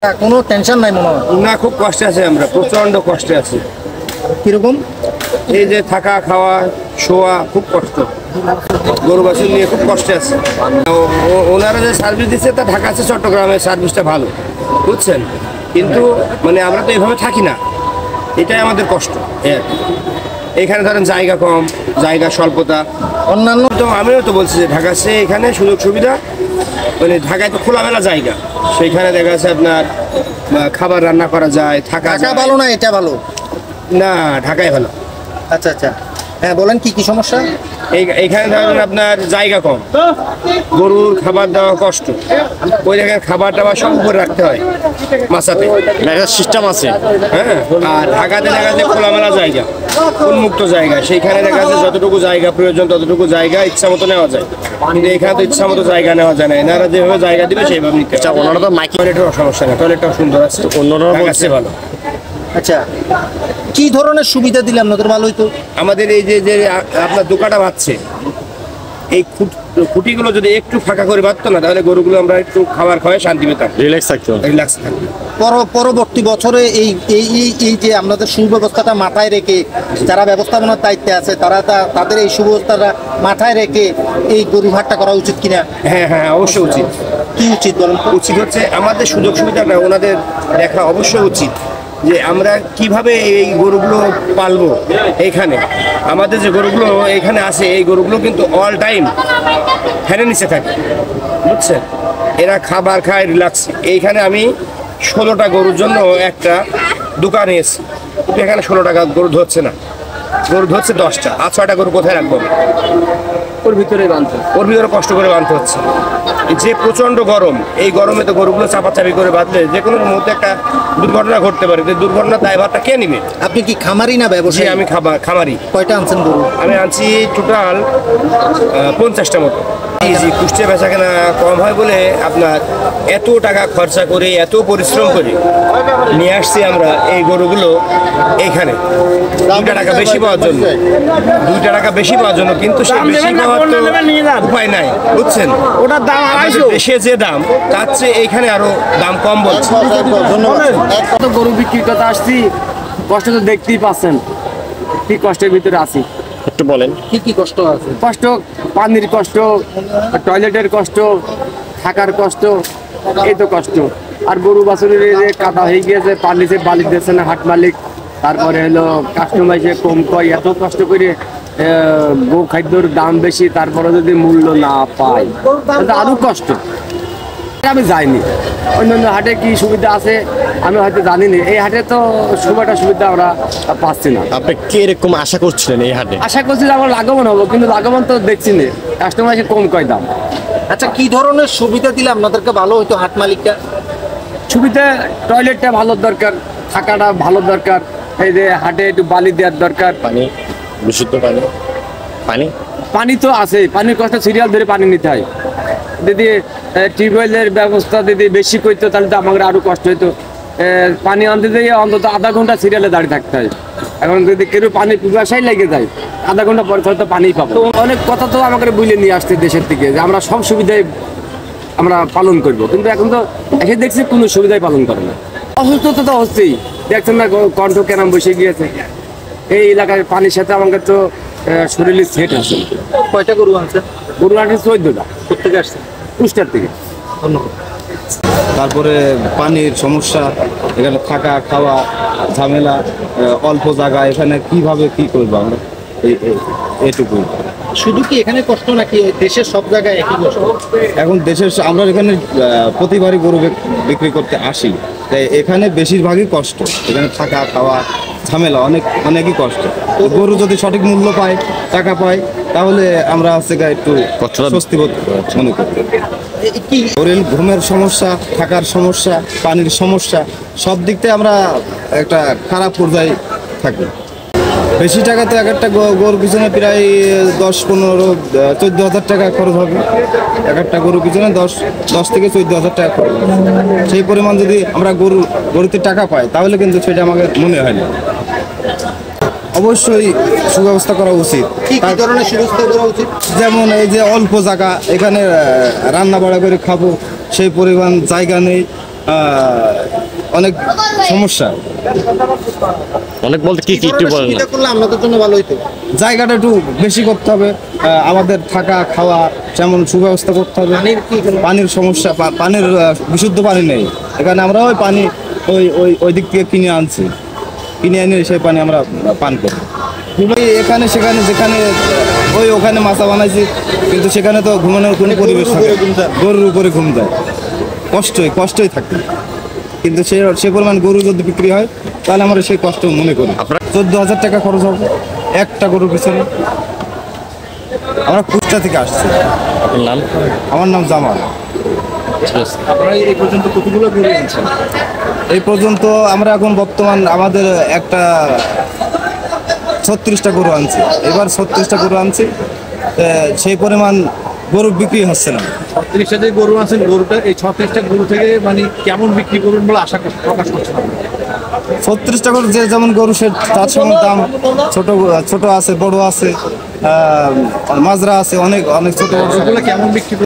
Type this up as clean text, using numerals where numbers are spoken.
কোনো টেনশন নাই মনে হয় না, খুব কষ্টে আছে, আমরা প্রচন্ড কষ্টে আছি। কিরকম? এই যে থাকা খাওয়া শোয়া খুব কষ্ট, গরু বাছুর নিয়ে খুব কষ্টে আছে। ওনারা যে সার্ভিস দিচ্ছে তা ঢাকা আছে, চট্টগ্রামের সার্ভিসটা ভালো, বুঝছেন, কিন্তু মানে আমরা তো এভাবে থাকি না, এটাই আমাদের কষ্ট। এখানে ধরেন জায়গা কম, জায়গা স্বল্পতা, অন্যান্য তো আমিও তো বলছি যে ঢাকা সে এখানে সুযোগ সুবিধা, মানে ঢাকায় তো খোলামেলা জায়গা, সেইখানে দেখা যাচ্ছে আপনার খাবার রান্না করা যায়, থাকা ভালো না এটা ভালো না, ঢাকায় ভালো। আচ্ছা আচ্ছা, হ্যাঁ বলেন কি কি সমস্যা? এইখানে ধরেন আপনার জায়গা কম, গরুর খাবার দেওয়া কষ্ট, ওই জায়গায় খাবার টাবার সব উপরে রাখতে হয়, মাছাতে সিস্টেম আছে। হ্যাঁ, আর ঢাকাতে দেখা যাচ্ছে খোলামেলা জায়গা, উন্মুক্ত জায়গা, সেইখানে দেখা যাচ্ছে যতটুকু জায়গা প্রয়োজন ততটুকু জায়গা ইচ্ছা মতো নেওয়া যায়, কিন্তু এখানে তো ইচ্ছা মতো জায়গা নেওয়া যায় না, এনারা যেভাবে জায়গা দিবে সেইভাবে নিতে। ওনারা তো মাইক টয়লেটেরও সমস্যা নেই, টয়লেটটাও সুন্দর আছে, অন্যরা আছে ভালো। আচ্ছা, কি ধরনের সুবিধা দিলে আপনাদের ভালো হইতো? আমাদের এই যে যে আপনার দোকানটা বাঁধছে, এই খুঁটিগুলো যদি একটু ফাঁকা করে বাঁধতো না, তাহলে গরুগুলো আমরা একটু খাবার খাওয়াই শান্তি পেতাম, রিল্যাক্স থাকতো, রিল্যাক্স থাকতো। পরবর্তী বছরে এই যে আপনাদের সুব্যবস্থাটা মাথায় রেখে যারা ব্যবস্থাপনার দায়িত্বে আছে তারা তাদের এই সুব্যবস্থাটা মাথায় রেখে এই গরু হাটটা করা উচিত কিনা? হ্যাঁ হ্যাঁ, অবশ্যই উচিত। কি উচিত বলেন? উচিত হচ্ছে আমাদের সুযোগ সুবিধাটা ওনাদের দেখা অবশ্যই উচিত, যে আমরা কিভাবে এই গরুগুলো পালবো। এইখানে আমাদের যে গরুগুলো এখানে আছে, এই গরুগুলো কিন্তু অল টাইম ফ্যানের নিচে থাকে, বুঝছেন, এরা খাবার খায় রিল্যাক্স। এইখানে আমি 16টা গরুর জন্য একটা দোকানে এসেছি, কিন্তু এখানে 16 টাকা গরু ধরছে না, গরু ধরছে 10টা, আর 6টা গরু কোথায় রাখবো? ওর ভিতরে কষ্ট করে বাঁধতে হচ্ছে। যে প্রচন্ড গরম, এই গরমে তো গরুগুলো চাপাচাপি করে বাঁধলে যে কোনো মুহূর্তে একটা দুর্ঘটনা ঘটতে পারে, দুর্ঘটনার দায়ভারটা কে নিবে? আপনি কি খামারি না ব্যবসায়ী? আমি খামারি। কয়টা আনছেন গরু? আমি আনছি টোটাল 50টা মতো। এই যে কুষ্টিয়া বেচা কেনা কম হয় বলে আপনার এত টাকা খরচা করে, এত পরিশ্রম করে নিয়ে আসছি আমরা এই গরুগুলো এইখানে 2 টাকা বেশি পাওয়ার জন্য, 2 টাকা বেশি পাওয়ার জন্য, কিন্তু সেই বেশি পাওয়ার তো উপায় নাই, বুঝছেন, ওটার দাম দেশে যে দাম তার চেয়ে এইখানে আরো দাম কম বলছে। কত গরু বিক্রি করতে আসছি, কষ্ট তো দেখতেই পাচ্ছেন, কি কষ্টের ভিতরে আছি। একটু বলেন কি কি কষ্ট আছে? কষ্ট, পানির কষ্ট, টয়লেটের কষ্ট, থাকার কষ্ট, এই তো কষ্ট। আর গরু বাছুরের যে কাদা হয়ে গিয়েছে, পানিতে বালি দিচ্ছে না হাট মালিক, তারপরে হলো কাস্টমার এসে কম কয়, এত কষ্ট করে গো খাদ্যর দাম বেশি, তারপরে যদি মূল্য না পাই তাহলে আরো কষ্ট। আমি যাইনি, অন্যান্য হাটে কি সুবিধা আছে আমি হয়তো জানি না, এই হাটে তো সুবিধা আমরা পাচ্ছি না। আপনি কি এরকম আশা করছিলেন এই হাটে? আশা করছি যে আমার লাভবান হবো, কিন্তু লাভবান তো দেখছি না, কাস্টমার এসে কম কয় দাম। আচ্ছা, কি ধরনের সুবিধা দিলে আপনাদেরকে ভালো হইতো হাট মালিকটা? সুবিধা, টয়লেটটা ভালো দরকার, থাকাটা ভালো দরকার, এই যে হাটে একটু বালি দেওয়ার দরকার, পানি, বিশুদ্ধ পানি, পানি তো আছে, পানির কষ্ট সিরিয়াল ধরে পানি নিতে হয়। যদি টিউবওয়েলের ব্যবস্থা যদি বেশি করতো তাহলে তো আমাদের আরো কষ্ট হইতো। পানি আনতে যেয়ে অন্তত আধা ঘন্টা সিরিয়ালে দাঁড়িয়ে থাকতে হয়। এখন যদি কেউ পানি পিপাসাই লেগে যায়, আধা ঘন্টা পরে হয়তো পানি পাবো। তো অনেক কথা তো আমাকে বুঝে নিয়ে আসছে দেশের থেকে, যে আমরা সব সুবিধাই আমরা পালন করব, কিন্তু এখন তো এসে দেখছি কোনো সুবিধাই পালন করে না। অসুস্থতা তো হচ্ছেই, দেখছেন না কণ্ঠ কেরাম বসে গিয়েছে। এই এলাকায় পানির সাথে আমাকে তো শরীরের সেট আছে। কয়টা গরু আনছে? গরু আনছে 14টা। কোথেকে আসছে? কুষ্টিয়ার থেকে। ধন্যবাদ। তারপরে পানির সমস্যা, এখানে থাকা খাওয়া ঝামেলা, অল্প জায়গা, এখানে কিভাবে কি করবো আমরা, এইটুকুই। শুধু কি এখানে কষ্ট নাকি দেশের সব জায়গায় একই কষ্ট? এখন দেশের আমরা এখানে প্রতিবারই গরু বিক্রি করতে আসি, তাই এখানে বেশিরভাগই কষ্ট, এখানে থাকা খাওয়া ঝামেলা অনেকই কষ্ট। গরু যদি সঠিক মূল্য পায়, টাকা পায়, তাহলে আমরা হচ্ছে একটু স্বস্তি বোধ মনে করি। শরীর, ঘুমের সমস্যা, থাকার সমস্যা, পানির সমস্যা, সব দিক থেকে আমরা একটা খারাপ পর্যায়ে থাকি। বেশি টাকা তো একটা গরুর পিছনে প্রায় 10-15-14 হাজার টাকা খরচ হবে। একটা গরুর পিছনে 10 থেকে 14 হাজার টাকা খরচ হবে। সেই পরিমাণ যদি আমরা গরুতে টাকা পাই, তাহলে কিন্তু সেটা আমাকে মনে হয় না। অবশ্যই সুব্যবস্থা করা উচিত। কি ধরনের সুব্যবস্থা করা উচিত? যেমন এই যে অল্প জায়গা, এখানে রান্না বাড়া করে খাবো সেই পরিমাণ জায়গা নেই, অনেক সমস্যা। অনেক বলতে কি কি একটু ধরনের বলেন না। সুবিধা করলে আপনাদের জন্য ভালো হইতো? জায়গাটা একটু বেশি করতে হবে, আমাদের থাকা খাওয়া যেমন সুব্যবস্থা করতে হবে। পানির কি কোনো- পানির সমস্যা, পানির বিশুদ্ধ পানি নেই এখানে। আমরা ওই পানি ওই দিক থেকে কিনে আনছি, কিনে এনে সেই পানি আমরা পান করি। এখানে সেখানে যেখানে ওখানে মাথা বানাইছি, কিন্তু সেখানে তো ঘুমানোর কোনো পরিবেশ থাকে না। গরুর উপরে ঘুম দেয়, কষ্টই থাকে। কিন্তু সে পরিমাণ গরু যদি বিক্রি হয় তাহলে আমরা সেই কষ্ট মনে করি। 14,000 টাকা খরচ হবে একটা গরুর পিছনে। আমরা কুষ্টা থেকে আসছি। আপনার নাম? আমার নাম জামাল। ঠিক আছে। আপনারা এই পর্যন্ত কতগুলো গরু এনেছেন? এই পর্যন্ত আমরা এখন বর্তমান আমাদের একটা 36টা গরু আনছি। এবার 36টা গরু আনছি, সেই পরিমাণ গরু বিক্রি হচ্ছে না। 36টা যে গরু আছেন, গরুটা এই 36টা গরু থেকে মানে কেমন বিক্রি করবেন বলে প্রকাশ করছেন আপনি? 36টা গরু যে যেমন গরু সে তার সমান দাম। ছোট আছে, বড় আছে, মাজরা আছে, অনেক অনেক ছোট বড়। গরুগুলো কেমন বিক্রি